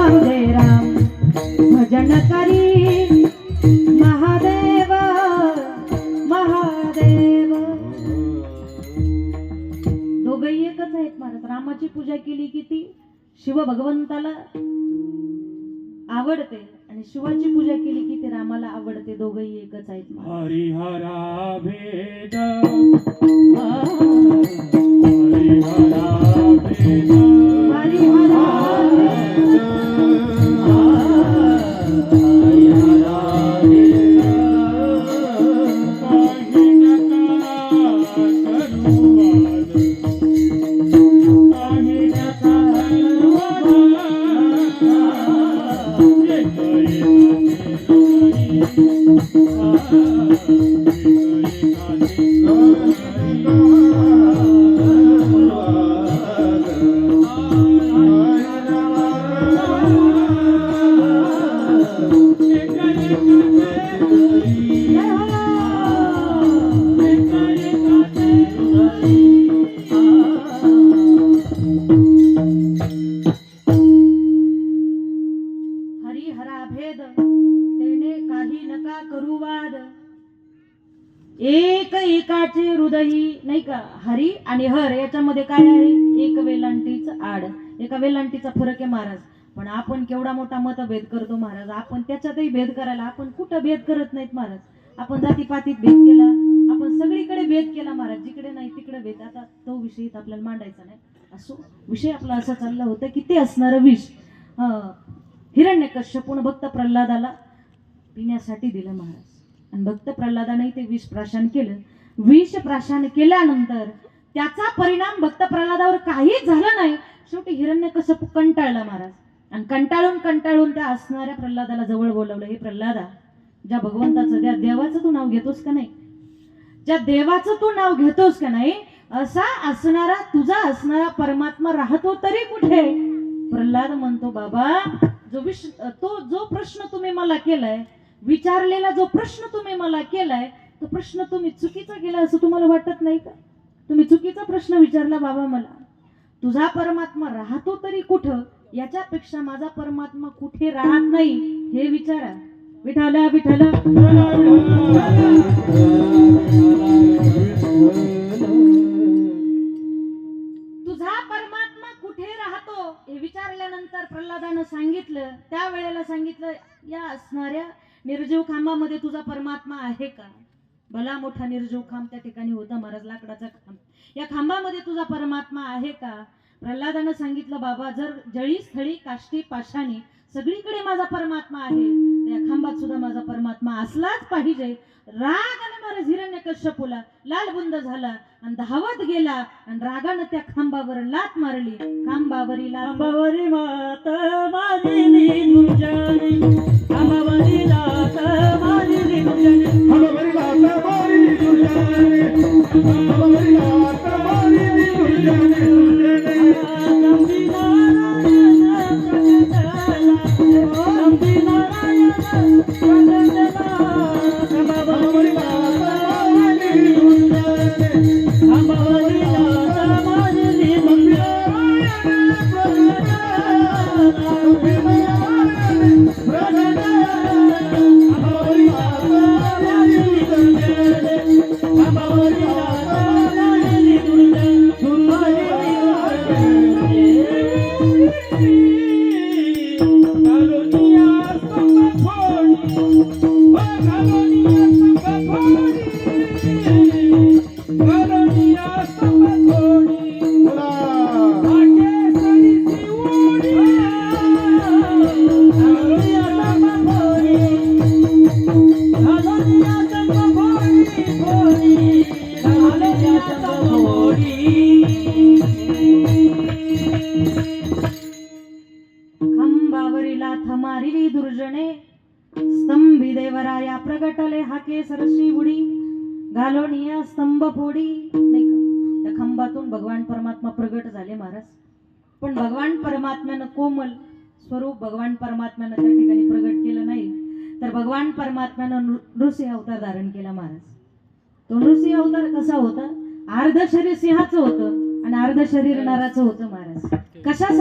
राम जय राम भजन करी महादेव महादेव. दोघही एकच आहेत महाराज. रामाची पूजा केली की ती शिव भगवंताला आवडते आणि शिवाची पूजा केली की ते रामाला आवडते. दोघही एकच आहेत. हरिहरा भेद एक एकाचे हृदयी नाही का. हरी आणि हर याच्यामध्ये काय आहे. एक वेलांटीच आड. एका वेलांटीचा फरक आहे महाराज. पण आपण केवढा मोठा मतभेद करतो महाराज. आपण त्याच्यातही भेद करायला आपण कुठं भेद करत नाहीत महाराज. आपण जातीपातीत भेद केला. आपण सगळीकडे भेद केला महाराज. जिकडे नाही तिकडे भेद. आता तो विषय आपल्याला मांडायचा नाही. असो विषय आपला असा चालला होता की ते असणारं विष हिरण्यकश्यपून भक्त प्रल्हादाला पिण्यासाठी दिलं महाराज. आणि भक्त प्रल्हादाने ते विष प्राशन केलं. विष प्राशन केल्यानंतर त्याचा परिणाम भक्त प्रल्हादावर काहीच झाला नाही. शेवटी हिरण्यकश्यप कंटाळला महाराज. आणि कंटाळून त्या असणाऱ्या प्रल्हादाला जवळ बोलवलं. हे प्रल्हादा, ज्या भगवंताचं त्या देवाचं तू नाव घेतोस का नाही. ज्या देवाचं तू नाव घेतोस का नाही. असा असणारा तुझा असणारा परमात्मा राहतो तरी कुठे. प्रल्हाद म्हणतो बाबा जो प्रश्न तुम्ही मला केलाय, विचारलेला जो प्रश्न तुम्ही मला केलाय, तो प्रश्न तुम्ही चुकीचा केला असं तुम्हाला वाटत नाही का. तुम्ही चुकीचा प्रश्न विचारला बाबा मला. तुझा परमात्मा राहतो तरी कुठं, याच्यापेक्षा माझा परमात्मा कुठे राहत नाही हे विचारा. विठाला विठाला तुझा परमात्मा कुठे राहतो हे विचारल्यानंतर प्रल्हादानं सांगितलं. त्यावेळेला सांगितलं या असणाऱ्या निर्जीव खांबामध्ये तुझा परमात्मा आहे का. भला मोठा निर्जीव खांब त्या ठिकाणी होता महाराज. लाकडाचा खांब. या खांबामध्ये तुझा परमात्मा आहे का. प्रल्हादानं सांगितलं बाबा जर जळी स्थळी काष्टी पाषाणी सगळीकडे माझा परमात्मा आहे, त्या खांबात सुद्धा माझा परमात्मा असलाच पाहिजे. रागाने महाराज हिरण्यकश्यपूला लालबुंद झाला आणि धावत गेला आणि रागानं त्या खांबावर लात मारली. खांबावरी मात माझी दुर्जनी, खांबावरी लात माझी दुर्जनी, खांबावरी लात माझी दुर्जनी, खांबावरी लात माझी दुर्जनी. खांबावरीला थमारिली दुर्जने, स्तंभी देवराया प्रगटले हाके सरशी बुडी, घालोनिया स्तंभ फोडी. नाही का, त्या खांबातून भगवान परमात्मा प्रगट झाले महाराज. पण भगवान परमात्म्यानं कोमल स्वरूप भगवान परमात्म्यानं त्या ठिकाणी प्रगट केलं नाही, तर भगवान परमात्म्यानं नृसिंह अवतार धारण केला महाराज. तो नृसिंह अवतार कसा होता, अर्ध शरीर सिंहाचं होतं आणि अर्ध शरीर नराचं होतं महाराज. कशासाठी